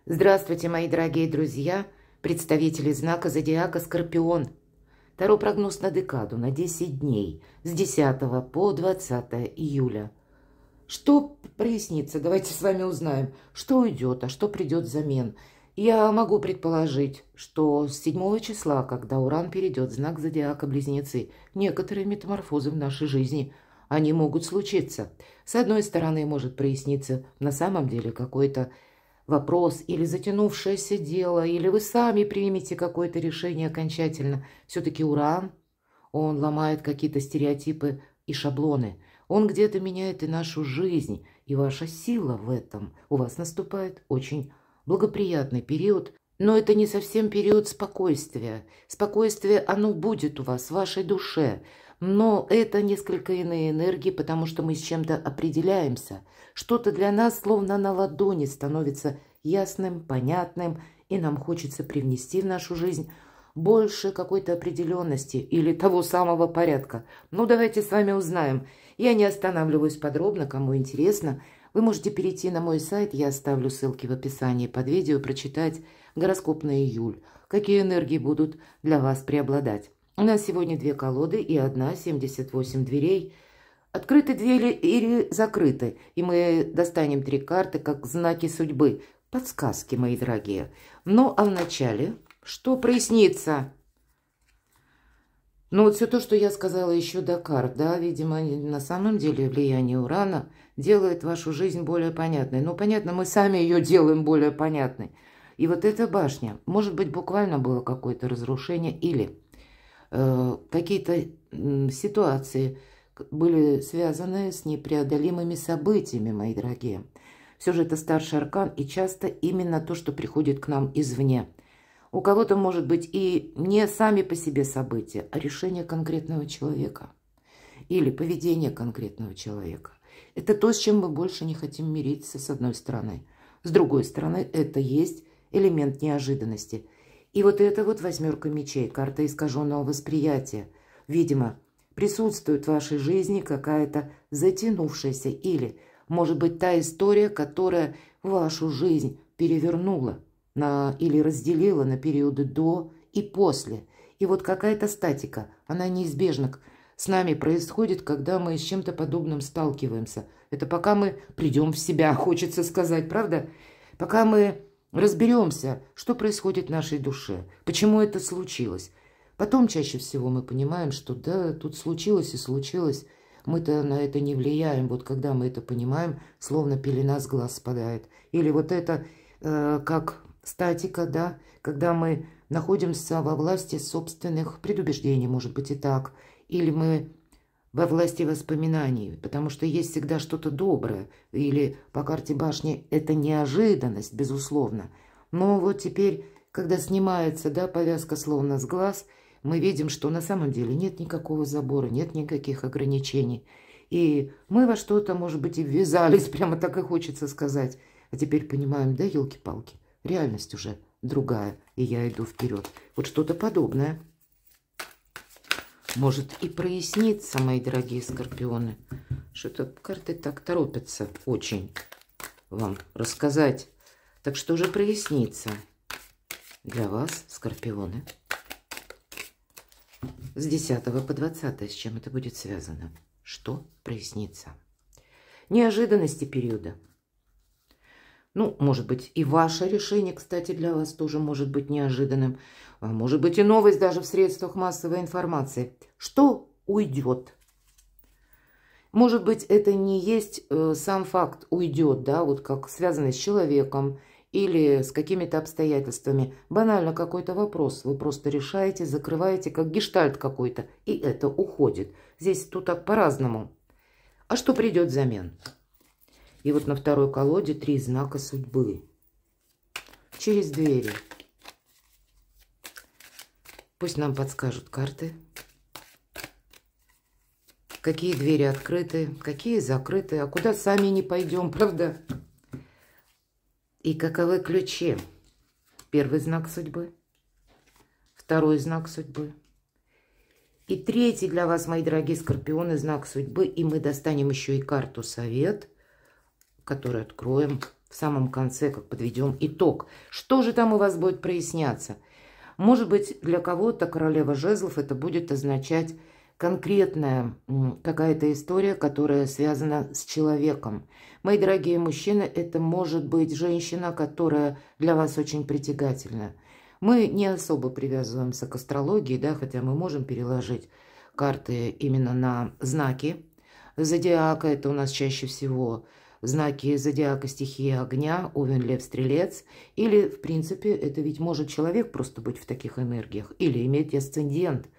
Здравствуйте, мои дорогие друзья, представители знака зодиака Скорпион. Таро прогноз на декаду, на 10 дней, с 10 по 20 июля. Что прояснится? Давайте с вами узнаем, что уйдет, а что придет взамен. Я могу предположить, что с 7 числа, когда Уран перейдет в знак зодиака Близнецы, некоторые метаморфозы в нашей жизни, они могут случиться. С одной стороны, может проясниться на самом деле какой-то вопрос или затянувшееся дело, или вы сами примете какое-то решение окончательно. Все-таки Уран, он ломает какие-то стереотипы и шаблоны. Он где-то меняет и нашу жизнь, и ваша сила в этом. У вас наступает очень благоприятный период, но это не совсем период спокойствия. Спокойствие, оно будет у вас, в вашей душе, но это несколько иные энергии, потому что мы с чем-то определяемся. Что-то для нас словно на ладони становится ясным, понятным, и нам хочется привнести в нашу жизнь больше какой-то определенности или того самого порядка. Ну, давайте с вами узнаем. Я не останавливаюсь подробно, кому интересно. Вы можете перейти на мой сайт, я оставлю ссылки в описании под видео, прочитать гороскоп на июль. Какие энергии будут для вас преобладать. У нас сегодня 2 колоды и одна 78 дверей. Открыты двери или закрыты. И мы достанем 3 карты, как знаки судьбы. Подсказки, мои дорогие. Ну, а вначале, что прояснится? Ну, вот все то, что я сказала еще до карт, да, видимо, на самом деле влияние Урана делает вашу жизнь более понятной. Ну, понятно, мы сами ее делаем более понятной. И вот эта башня, может быть, буквально было какое-то разрушение или какие-то ситуации были связаны с непреодолимыми событиями, мои дорогие. Все же это старший аркан, и часто именно то, что приходит к нам извне. У кого-то может быть и не сами по себе события, а решение конкретного человека или поведение конкретного человека. Это то, с чем мы больше не хотим мириться, с одной стороны. С другой стороны, это есть элемент неожиданности. И вот это вот 8 мечей, карта искаженного восприятия. Видимо, присутствует в вашей жизни какая-то затянувшаяся или, может быть, та история, которая вашу жизнь перевернула или разделила на периоды до и после. И вот какая-то статика, она неизбежна с нами происходит, когда мы с чем-то подобным сталкиваемся. Это пока мы придем в себя, хочется сказать, правда? Пока мы разберемся, что происходит в нашей душе, почему это случилось. Потом чаще всего мы понимаем, что да, тут случилось и случилось, мы-то на это не влияем. Вот когда мы это понимаем, словно пелена с глаз спадает. Или вот это как статика, да, когда мы находимся во власти собственных предубеждений, может быть и так. Или мы во власти воспоминаний, потому что есть всегда что-то доброе. Или по карте башни это неожиданность, безусловно. Но вот теперь, когда снимается, да, повязка словно с глаз, мы видим, что на самом деле нет никакого забора, нет никаких ограничений. И мы во что-то, может быть, и ввязались, прямо так и хочется сказать. А теперь понимаем, да, елки-палки, реальность уже другая, и я иду вперед. Вот что-то подобное может и проясниться, мои дорогие скорпионы. Что-то карты так торопятся очень вам рассказать. Так что же прояснится для вас, скорпионы? С 10 по 20, с чем это будет связано? Что прояснится? Неожиданности периода. Ну, может быть, и ваше решение, кстати, для вас тоже может быть неожиданным. А может быть, и новость даже в средствах массовой информации. Что уйдет? Может быть, это не есть сам факт уйдет, да, вот как связанный с человеком или с какими-то обстоятельствами. Банально какой-то вопрос. Вы просто решаете, закрываете, как гештальт какой-то, и это уходит. Здесь тут так по-разному. А что придет взамен? И вот на второй колоде 3 знака судьбы. Через двери. Пусть нам подскажут карты. Какие двери открыты, какие закрыты, а куда сами не пойдем, правда? И каковы ключи? Первый знак судьбы. Второй знак судьбы. И третий для вас, мои дорогие скорпионы, знак судьбы. И мы достанем еще и карту совет, который откроем в самом конце, как подведем итог. Что же там у вас будет проясняться? Может быть, для кого-то королева жезлов это будет означать конкретная какая-то история, которая связана с человеком. Мои дорогие мужчины, это может быть женщина, которая для вас очень притягательна. Мы не особо привязываемся к астрологии, да, хотя мы можем переложить карты именно на знаки зодиака. Это у нас чаще всего знаки зодиака стихии огня, Овен, Лев, Стрелец. Или, в принципе, это ведь может человек просто быть в таких энергиях, или иметь асцендент.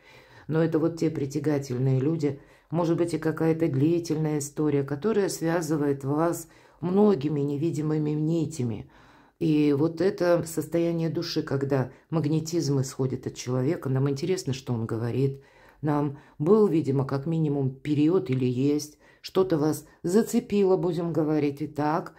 Но это вот те притягательные люди, может быть, и какая-то длительная история, которая связывает вас многими невидимыми нитями. И вот это состояние души, когда магнетизм исходит от человека, нам интересно, что он говорит. Нам был, видимо, как минимум период или есть, что-то вас зацепило, будем говорить, и так.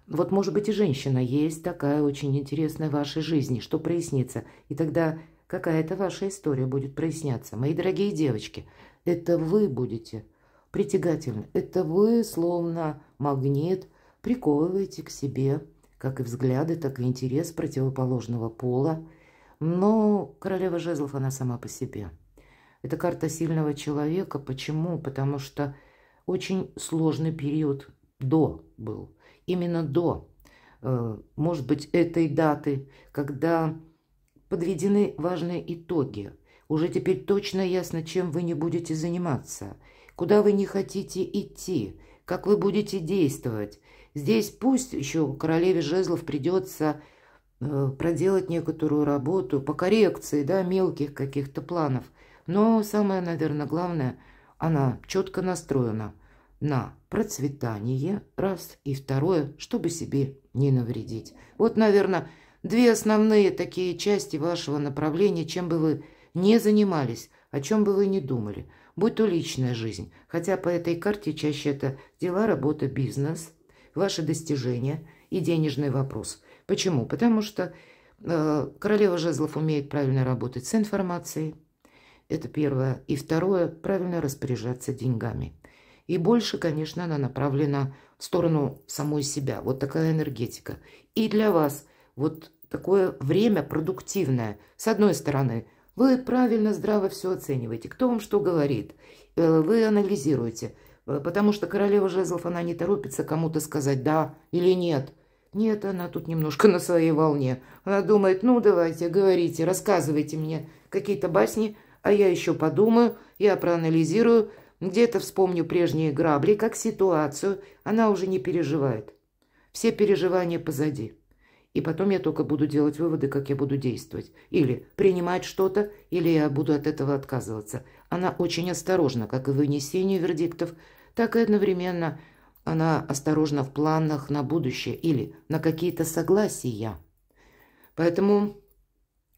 Вот, может быть, и женщина есть такая очень интересная в вашей жизни, что прояснится. И тогда какая-то ваша история будет проясняться. Мои дорогие девочки, это вы будете притягательны. Это вы, словно магнит, приковываете к себе как и взгляды, так и интерес противоположного пола. Но королева жезлов, она сама по себе. Это карта сильного человека. Почему? Потому что очень сложный период до был. Именно до, может быть, этой даты, когда подведены важные итоги. Уже теперь точно ясно, чем вы не будете заниматься, куда вы не хотите идти, как вы будете действовать. Здесь пусть еще королеве жезлов придется проделать некоторую работу по коррекции, да, мелких каких-то планов. Но самое, наверное, главное, она четко настроена на процветание, раз, и второе, чтобы себе не навредить. Вот, наверное, две основные такие части вашего направления, чем бы вы не занимались, о чем бы вы ни думали, будь то личная жизнь, хотя по этой карте чаще это дела, работа, бизнес, ваши достижения и денежный вопрос. Почему? Потому что королева жезлов умеет правильно работать с информацией, это первое. И второе, правильно распоряжаться деньгами. И больше, конечно, она направлена в сторону самой себя. Вот такая энергетика. И для вас вот такое время продуктивное. С одной стороны, вы правильно, здраво все оцениваете. Кто вам что говорит? Вы анализируете. Потому что королева жезлов, она не торопится кому-то сказать «да» или «нет». Нет, она тут немножко на своей волне. Она думает, ну давайте, говорите, рассказывайте мне какие-то басни, а я еще подумаю, я проанализирую, где-то вспомню прежние грабли, как ситуацию. Она уже не переживает. Все переживания позади. И потом я только буду делать выводы, как я буду действовать. Или принимать что-то, или я буду от этого отказываться. Она очень осторожна, как и в вынесении вердиктов, так и одновременно она осторожна в планах на будущее или на какие-то согласия. Поэтому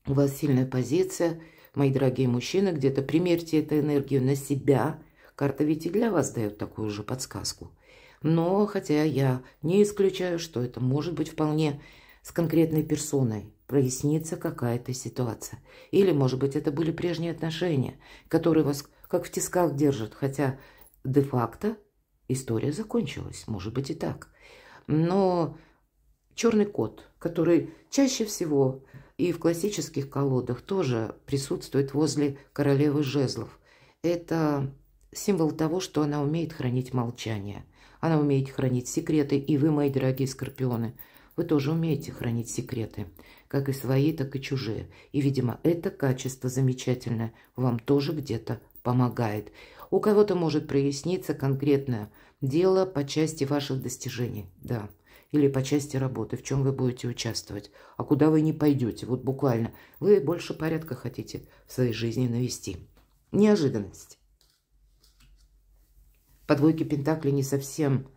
у вас сильная позиция. Мои дорогие мужчины, где-то примерьте эту энергию на себя. Карта ведь и для вас дает такую же подсказку. Но, хотя я не исключаю, что это может быть вполне с конкретной персоной, прояснится какая-то ситуация. Или, может быть, это были прежние отношения, которые вас как в тисках держат, хотя де-факто история закончилась, может быть и так. Но черный кот, который чаще всего и в классических колодах тоже присутствует возле королевы жезлов, это символ того, что она умеет хранить молчание. Она умеет хранить секреты, и вы, мои дорогие скорпионы, вы тоже умеете хранить секреты, как и свои, так и чужие. И, видимо, это качество замечательное вам тоже где-то помогает. У кого-то может проясниться конкретное дело по части ваших достижений, да, или по части работы, в чем вы будете участвовать, а куда вы не пойдете, вот буквально. Вы больше порядка хотите в своей жизни навести. Неожиданность. По двойке пентаклей не совсем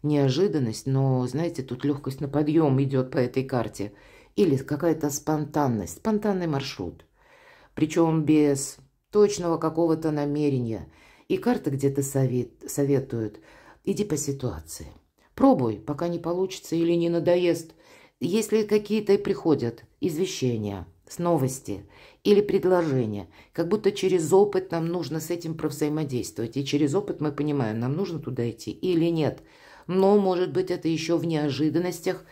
неожиданность, но, знаете, тут легкость на подъем идет по этой карте. Или какая-то спонтанность, спонтанный маршрут. Причем без точного какого-то намерения. И карта где-то советует, иди по ситуации. Пробуй, пока не получится или не надоест. Если какие-то приходят извещения, новости или предложения, как будто через опыт нам нужно с этим провзаимодействовать. И через опыт мы понимаем, нам нужно туда идти или нет. но, может быть, это еще в неожиданностях.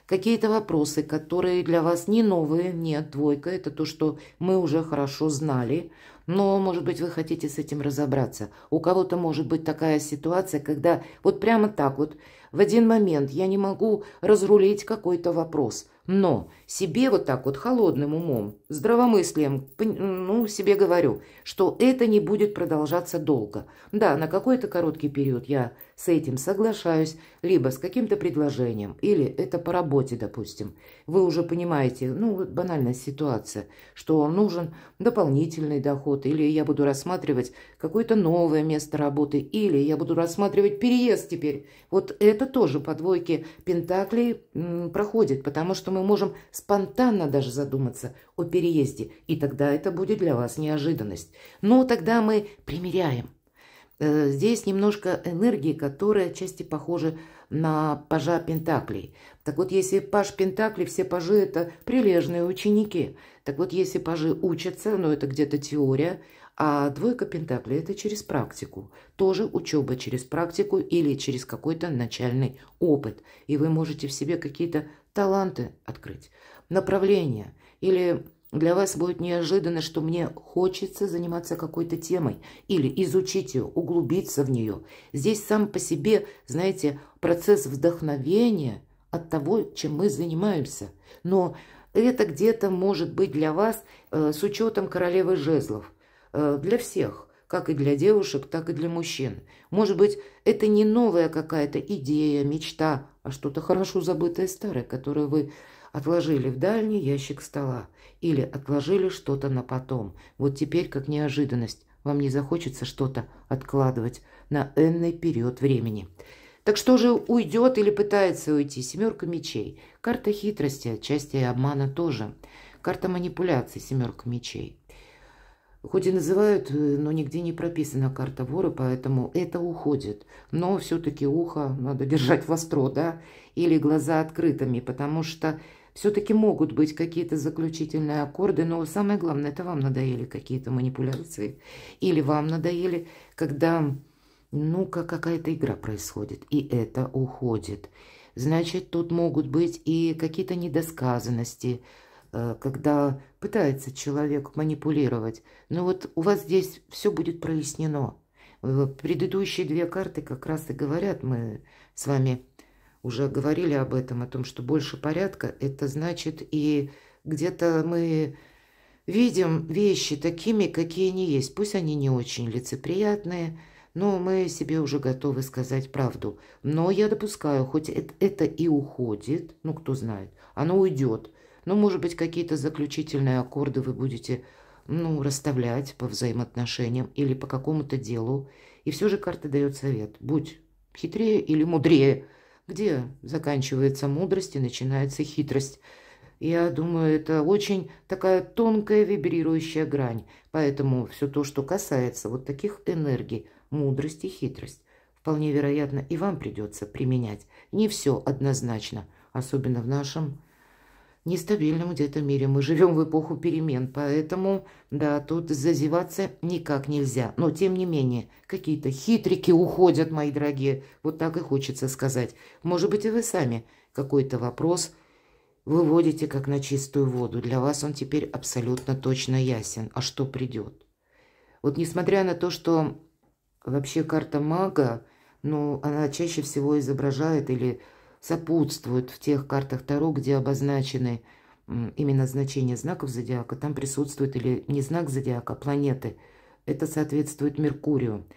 Какие-то вопросы, которые для вас не новые, нет, двойка, это то, что мы уже хорошо знали, но, может быть, вы хотите с этим разобраться. У кого-то может быть такая ситуация, когда вот прямо так вот в один момент я не могу разрулить какой-то вопрос, но себе вот так вот холодным умом, здравомыслием, ну, себе говорю, что это не будет продолжаться долго. Да, на какой-то короткий период я с этим соглашаюсь, либо с каким-то предложением, или это по работе, допустим. Вы уже понимаете, ну, вот банальная ситуация, что нужен дополнительный доход, или я буду рассматривать какое-то новое место работы, или я буду рассматривать переезд теперь. Вот это тоже по двойке пентаклей проходит, потому что мы можем спонтанно даже задуматься о переезде, и тогда это будет для вас неожиданность. Но тогда мы примеряем. Здесь немножко энергии, которая отчасти похожа на пажа пентаклей. Так вот, если паж пентаклей, все пажи – это прилежные ученики. Так вот, если пажи учатся, ну, это где-то теория, а двойка пентаклей – это через практику. Тоже учеба через практику или через какой-то начальный опыт. И вы можете в себе какие-то таланты открыть, направления или... Для вас будет неожиданно, что мне хочется заниматься какой-то темой или изучить ее, углубиться в нее. Здесь сам по себе, знаете, процесс вдохновения от того, чем мы занимаемся. Но это где-то может быть для вас с учетом королевы жезлов. Для всех, как и для девушек, так и для мужчин. Может быть, это не новая какая-то идея, мечта, а что-то хорошо забытое старое, которое вы отложили в дальний ящик стола или отложили что-то на потом. Вот теперь, как неожиданность, вам не захочется что-то откладывать на энный период времени. Так что же уйдет или пытается уйти? Семерка мечей. Карта хитрости, отчасти и обмана тоже. Карта манипуляций, семерка мечей. Хоть и называют, но нигде не прописана карта вора, поэтому это уходит. Но все-таки ухо надо держать востро, да? Или глаза открытыми, потому что все-таки могут быть какие-то заключительные аккорды, но самое главное, это вам надоели какие-то манипуляции. Или вам надоели, когда, ну, какая-то игра происходит, и это уходит. Значит, тут могут быть и какие-то недосказанности, когда пытается человек манипулировать. Но вот у вас здесь все будет прояснено. Предыдущие две карты как раз и говорят, мы с вами уже говорили об этом, о том, что больше порядка, это значит и где-то мы видим вещи такими, какие они есть. Пусть они не очень лицеприятные, но мы себе уже готовы сказать правду. Но я допускаю, хоть это и уходит, ну кто знает, оно уйдет. Но, может быть, какие-то заключительные аккорды вы будете, ну, расставлять по взаимоотношениям или по какому-то делу. И все же карта дает совет. Будь хитрее или мудрее. Где заканчивается мудрость и начинается хитрость? Я думаю, это очень такая тонкая вибрирующая грань. Поэтому все то, что касается вот таких энергий, мудрость и хитрость, вполне вероятно, и вам придется применять. Не все однозначно, особенно в нашем нестабильном где-то мире. Мы живем в эпоху перемен, поэтому, да, тут зазеваться никак нельзя. Но, тем не менее, какие-то хитрики уходят, мои дорогие. Вот так и хочется сказать. Может быть, и вы сами какой-то вопрос выводите как на чистую воду. Для вас он теперь абсолютно точно ясен. А что придет? Вот несмотря на то, что вообще карта мага, ну, она чаще всего изображает или сопутствует в тех картах Таро, где обозначены именно значения знаков зодиака. Там присутствует или не знак зодиака, а планеты. Это соответствует Меркурию.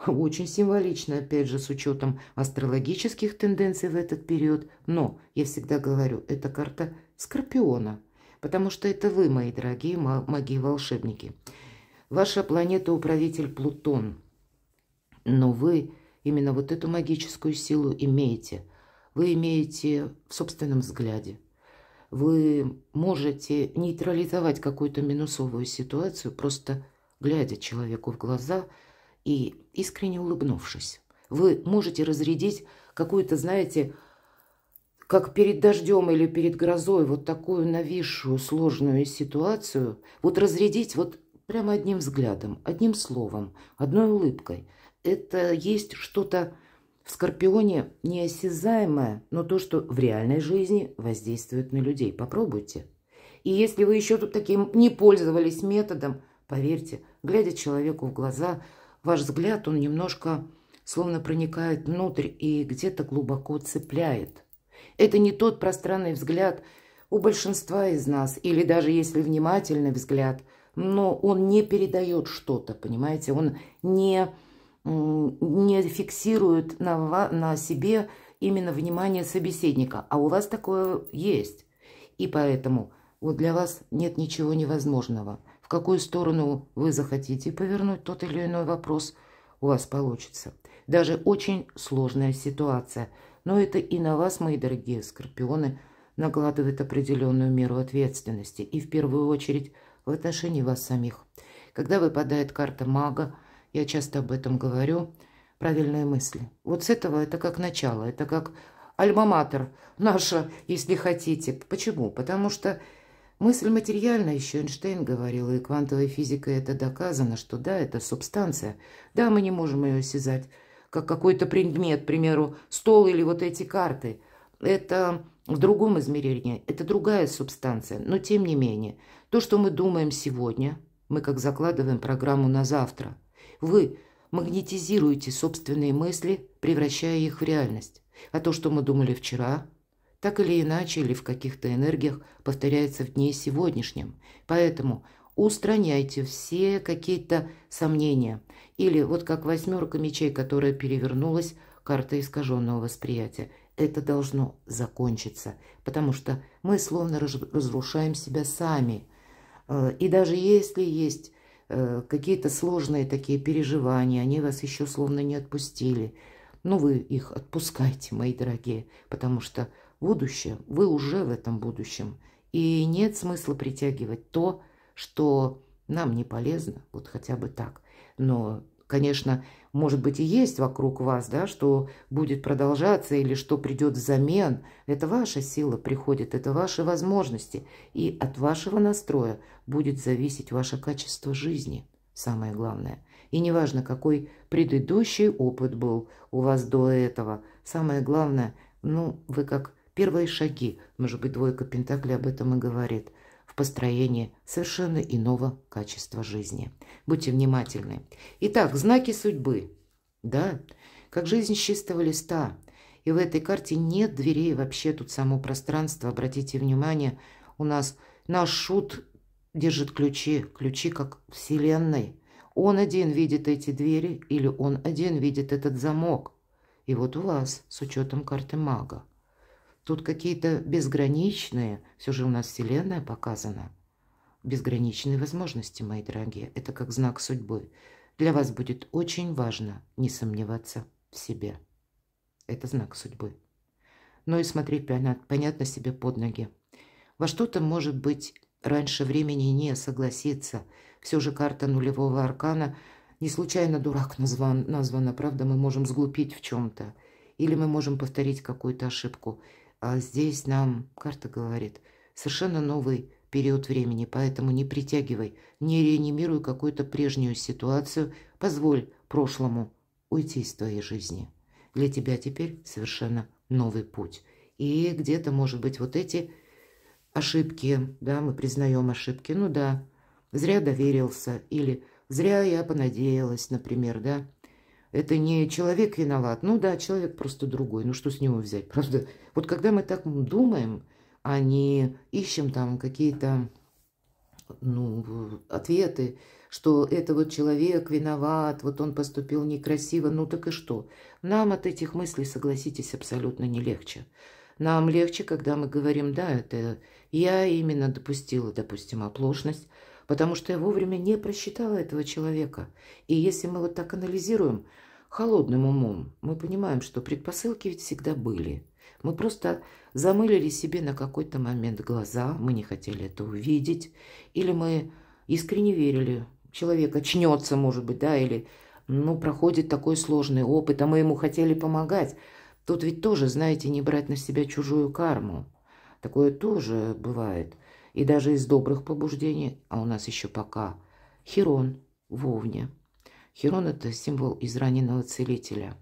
Очень символично, опять же, с учетом астрологических тенденций в этот период. Но, я всегда говорю, это карта Скорпиона. Потому что это вы, мои дорогие маги и волшебники. Ваша планета-управитель Плутон. Но вы именно вот эту магическую силу имеете. Вы имеете в собственном взгляде. Вы можете нейтрализовать какую-то минусовую ситуацию, просто глядя человеку в глаза и искренне улыбнувшись. Вы можете разрядить какую-то, знаете, как перед дождем или перед грозой, вот такую нависшую сложную ситуацию, вот разрядить вот прямо одним взглядом, одним словом, одной улыбкой. Это есть что-то в Скорпионе неосязаемое, но то, что в реальной жизни воздействует на людей. Попробуйте. И если вы еще тут таким не пользовались методом, поверьте, глядя человеку в глаза, ваш взгляд, он немножко словно проникает внутрь и где-то глубоко цепляет. Это не тот пространный взгляд у большинства из нас, или даже если внимательный взгляд, но он не передает что-то, понимаете, он не фиксирует на себе именно внимание собеседника, а у вас такое есть. И поэтому вот для вас нет ничего невозможного. В какую сторону вы захотите повернуть тот или иной вопрос, у вас получится. Даже очень сложная ситуация. Но это и на вас, мои дорогие скорпионы, накладывает определенную меру ответственности. И в первую очередь в отношении вас самих. Когда выпадает карта мага, я часто об этом говорю, правильные мысли. Вот с этого это как начало, это как альма-матер наша, если хотите. Почему? Потому что мысль материальна, еще Эйнштейн говорил, и квантовой физикой это доказано, что да, это субстанция. Да, мы не можем ее осязать, как какой-то предмет, к примеру, стол или вот эти карты. Это в другом измерении, это другая субстанция. Но тем не менее, то, что мы думаем сегодня, мы как закладываем программу на завтра. Вы магнетизируете собственные мысли, превращая их в реальность. А то, что мы думали вчера, так или иначе, или в каких-то энергиях, повторяется в дне сегодняшнем. Поэтому устраняйте все какие-то сомнения. Или вот как восьмерка мечей, которая перевернулась, карта искаженного восприятия. Это должно закончиться, потому что мы словно разрушаем себя сами. И даже если есть какие-то сложные такие переживания, они вас еще словно не отпустили, но вы их отпускайте, мои дорогие, потому что будущее, вы уже в этом будущем. И нет смысла притягивать то, что нам не полезно, вот хотя бы так. Но, конечно, может быть и есть вокруг вас, да, что будет продолжаться или что придет взамен. Это ваша сила приходит, это ваши возможности. И от вашего настроя будет зависеть ваше качество жизни, самое главное. И неважно, какой предыдущий опыт был у вас до этого, самое главное, ну, вы как первые шаги, может быть, двойка пентаклей об этом и говорит, в построении совершенно иного качества жизни. Будьте внимательны. Итак, знаки судьбы. Да, как жизнь с чистого листа. И в этой карте нет дверей вообще, тут само пространство. Обратите внимание, у нас наш шут держит ключи, ключи как вселенной. Он один видит эти двери или он один видит этот замок. И вот у вас, с учетом карты мага, тут какие-то безграничные, все же у нас вселенная показана, безграничные возможности, мои дорогие. Это как знак судьбы. Для вас будет очень важно не сомневаться в себе. Это знак судьбы. Но и смотреть понятно себе под ноги. Во что-то, может быть, раньше времени не согласиться. Все же карта нулевого аркана не случайно дурак названа, правда, мы можем сглупить в чем-то. Или мы можем повторить какую-то ошибку. А здесь нам карта говорит совершенно новый период времени, поэтому не притягивай, не реанимируй какую-то прежнюю ситуацию, позволь прошлому уйти из твоей жизни. Для тебя теперь совершенно новый путь. И где-то, может быть, вот эти ошибки, да, мы признаем ошибки, ну да, зря доверился или зря я понадеялась, например, да. Это не человек виноват, ну да, человек просто другой, ну что с него взять, правда? Вот когда мы так думаем, а не ищем там какие-то, ну, ответы, что это вот человек виноват, вот он поступил некрасиво, ну так и что? Нам от этих мыслей, согласитесь, абсолютно не легче. Нам легче, когда мы говорим, да, это я именно допустила, допустим, оплошность, потому что я вовремя не просчитала этого человека. И если мы вот так анализируем холодным умом, мы понимаем, что предпосылки ведь всегда были. Мы просто замылили себе на какой-то момент глаза, мы не хотели это увидеть, или мы искренне верили, человек очнется, может быть, да, или, ну, проходит такой сложный опыт, а мы ему хотели помогать. Тут ведь тоже, знаете, не брать на себя чужую карму. Такое тоже бывает. И даже из добрых побуждений, а у нас еще пока Хирон в Овне. Хирон – это символ израненного целителя.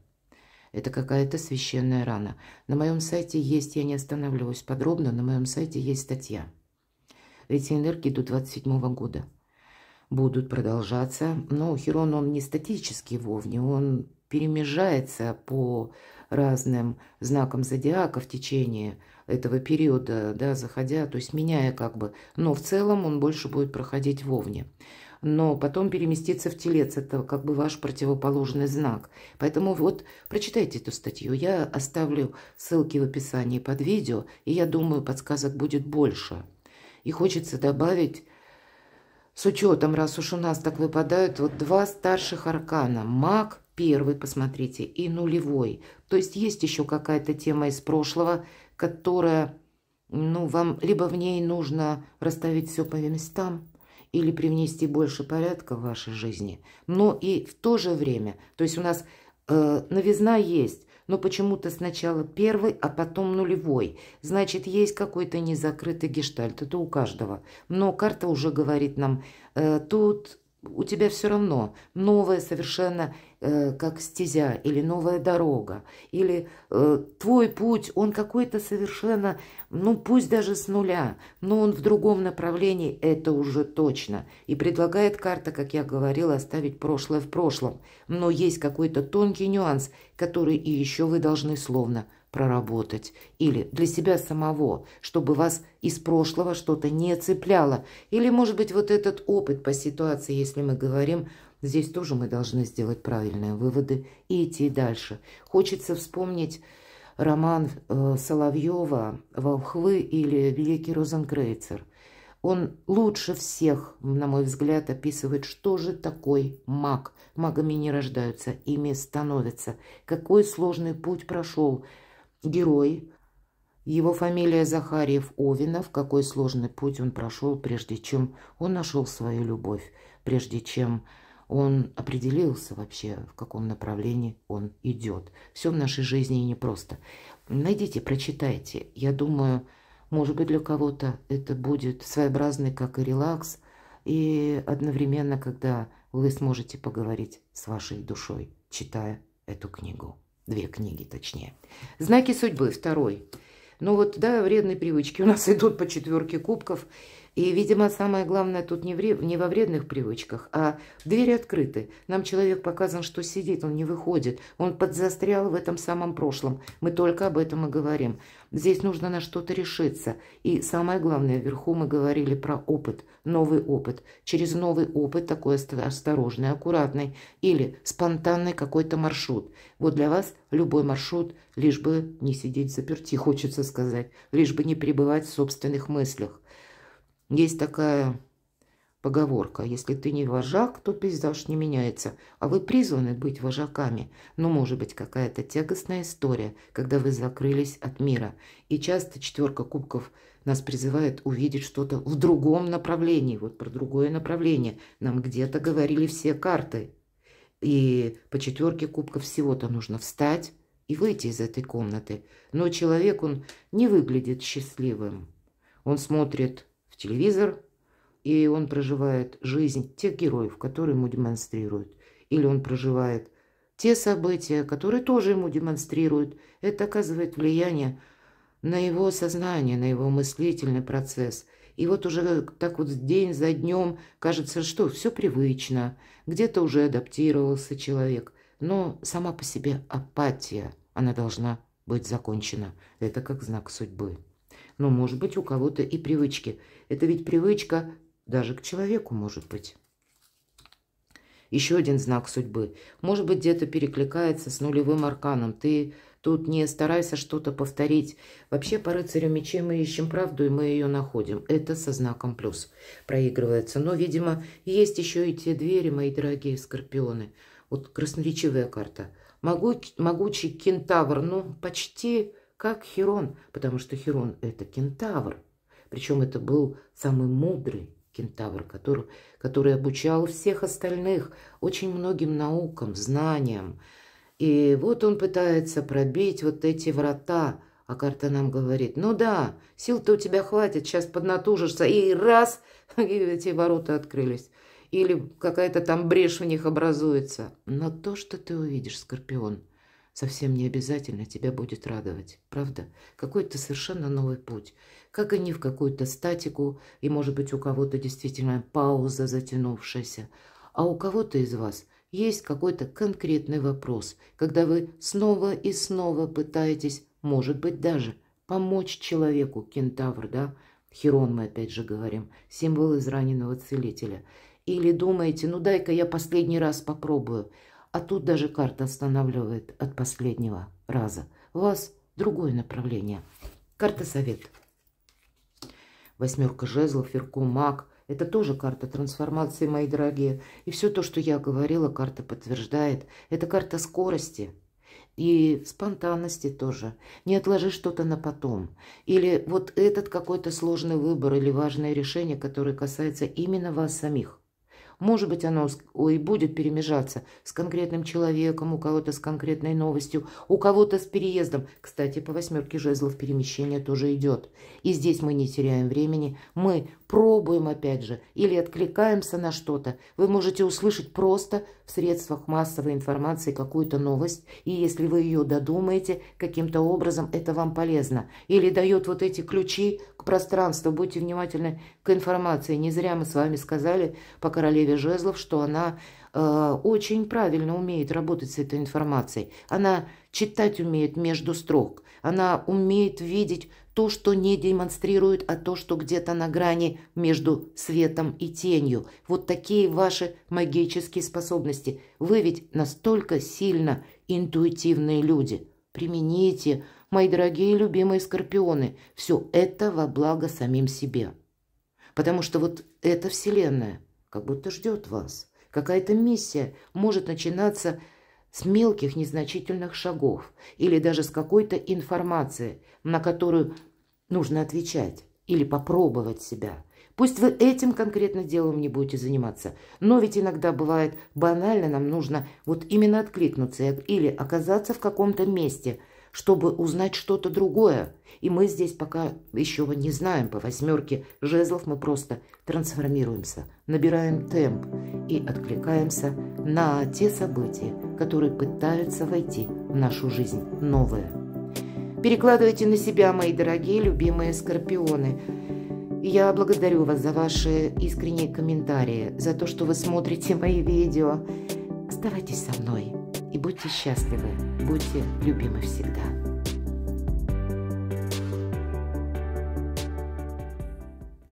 Это какая-то священная рана. На моем сайте есть, я не останавливаюсь подробно, на моем сайте есть статья. Эти энергии до 27-го года будут продолжаться. Но Хирон, он не статический в Овне, он перемежается по разным знакам зодиака в течение этого периода, да, заходя, то есть меняя как бы. Но в целом он больше будет проходить в Овне. Но потом переместиться в Телец, это как бы ваш противоположный знак. Поэтому вот прочитайте эту статью. Я оставлю ссылки в описании под видео, и я думаю, подсказок будет больше. И хочется добавить, с учетом, раз уж у нас так выпадают вот два старших аркана, маг первый, посмотрите, и нулевой. То есть есть еще какая-то тема из прошлого, которая, ну, вам либо в ней нужно расставить все по местам, или привнести больше порядка в вашей жизни. Но и в то же время, то есть у нас новизна есть, но почему-то сначала первый, а потом нулевой. Значит, есть какой-то незакрытый гештальт, это у каждого. Но карта уже говорит нам, тут у тебя все равно новая совершенно как стезя, или новая дорога, или твой путь, он какой-то совершенно, ну пусть даже с нуля, но он в другом направлении, это уже точно. И предлагает карта, как я говорила, оставить прошлое в прошлом. Но есть какой-то тонкий нюанс, который и еще вы должны словно проработать. Или для себя самого, чтобы вас из прошлого что-то не цепляло. Или, может быть, вот этот опыт по ситуации, если мы говорим, здесь тоже мы должны сделать правильные выводы и идти дальше. Хочется вспомнить роман Соловьева «Волхвы» или «Великий Розенкрейцер». Он лучше всех, на мой взгляд, описывает, что же такой маг. Магами не рождаются, ими становятся. Какой сложный путь прошел герой. Его фамилия Захарьев-Овинов. Какой сложный путь он прошел, прежде чем он нашел свою любовь, прежде чем он определился вообще, в каком направлении он идет. Все в нашей жизни непросто. Найдите, прочитайте. Я думаю, может быть, для кого-то это будет своеобразный, как и релакс, и одновременно, когда вы сможете поговорить с вашей душой, читая эту книгу. Две книги, точнее. Знаки судьбы, второй. Ну вот, да, вредные привычки у нас идут по 4 кубков. И, видимо, самое главное тут не во вредных привычках, а двери открыты. Нам человек показан, что сидит, он не выходит. Он подзастрял в этом самом прошлом. Мы только об этом и говорим. Здесь нужно на что-то решиться. И самое главное, вверху мы говорили про опыт, новый опыт. Через новый опыт, такой осторожный, аккуратный или спонтанный какой-то маршрут. Вот для вас любой маршрут, лишь бы не сидеть заперти, хочется сказать, лишь бы не пребывать в собственных мыслях. Есть такая поговорка: если ты не вожак, то пейзаж не меняется. А вы призваны быть вожаками. Но может быть какая-то тягостная история, когда вы закрылись от мира. И часто 4 кубков нас призывает увидеть что-то в другом направлении. Вот про другое направление нам где-то говорили все карты. И по 4 кубков всего-то нужно встать и выйти из этой комнаты. Но человек, он не выглядит счастливым. Он смотрит в телевизор, и он проживает жизнь тех героев, которые ему демонстрируют. Или он проживает те события, которые тоже ему демонстрируют. Это оказывает влияние на его сознание, на его мыслительный процесс. И вот уже так вот день за днем кажется, что все привычно, где-то уже адаптировался человек. Но сама по себе апатия, она должна быть закончена. Это как знак судьбы. Но может быть у кого-то и привычки. Это ведь привычка даже к человеку может быть. Еще один знак судьбы. Может быть, где-то перекликается с нулевым арканом. Ты тут не старайся что-то повторить. Вообще по рыцарю мечей мы ищем правду, и мы ее находим. Это со знаком плюс проигрывается. Но, видимо, есть еще и те двери, мои дорогие скорпионы. Вот красноречивая карта. Могучий кентавр, ну, почти как Хирон, потому что Хирон – это кентавр. Причем это был самый мудрый кентавр, который обучал всех остальных очень многим наукам, знаниям. И вот он пытается пробить вот эти врата, а карта нам говорит: ну да, сил-то у тебя хватит, сейчас поднатужишься, и раз, и эти ворота открылись. Или какая-то там брешь в них образуется. Но то, что ты увидишь, Скорпион, совсем не обязательно тебя будет радовать, правда? Какой-то совершенно новый путь, как и не в какую-то статику, и, может быть, у кого-то действительно пауза затянувшаяся, а у кого-то из вас есть какой-то конкретный вопрос, когда вы снова и снова пытаетесь, может быть, даже помочь человеку, кентавр, да, Хирон мы опять же говорим, символ израненного целителя, или думаете, ну дай-ка я последний раз попробую, а тут даже карта останавливает от последнего раза. У вас другое направление. Карта совет. Восьмерка жезлов, Верхом маг. Это тоже карта трансформации, мои дорогие. И все то, что я говорила, карта подтверждает. Это карта скорости и спонтанности тоже. Не отложи что-то на потом. Или вот этот какой-то сложный выбор или важное решение, которое касается именно вас самих. Может быть, оно и будет перемежаться с конкретным человеком, у кого-то с конкретной новостью, у кого-то с переездом. Кстати, по восьмерке жезлов перемещение тоже идет. И здесь мы не теряем времени. Мы пробуем опять же или откликаемся на что-то. Вы можете услышать просто в средствах массовой информации какую-то новость. И если вы ее додумаете, каким-то образом это вам полезно. Или дает вот эти ключи к пространству. Будьте внимательны к информации. Не зря мы с вами сказали по королеве жезлов, что она очень правильно умеет работать с этой информацией. Она читать умеет между строк. Она умеет видеть то, что не демонстрирует, а то, что где-то на грани между светом и тенью. Вот такие ваши магические способности. Вы ведь настолько сильно интуитивные люди. Примените, мои дорогие любимые скорпионы, все это во благо самим себе. Потому что вот эта вселенная как будто ждет вас. Какая-то миссия может начинаться с мелких незначительных шагов или даже с какой-то информации, на которую нужно отвечать или попробовать себя. Пусть вы этим конкретно делом не будете заниматься, но ведь иногда бывает банально, нам нужно вот именно откликнуться или оказаться в каком-то месте, чтобы узнать что-то другое. И мы здесь пока еще не знаем. По восьмерке жезлов мы просто трансформируемся, набираем темп и откликаемся на те события, которые пытаются войти в нашу жизнь новые. Перекладывайте на себя, мои дорогие, любимые скорпионы. Я благодарю вас за ваши искренние комментарии, за то, что вы смотрите мои видео. Оставайтесь со мной и будьте счастливы, будьте любимы всегда.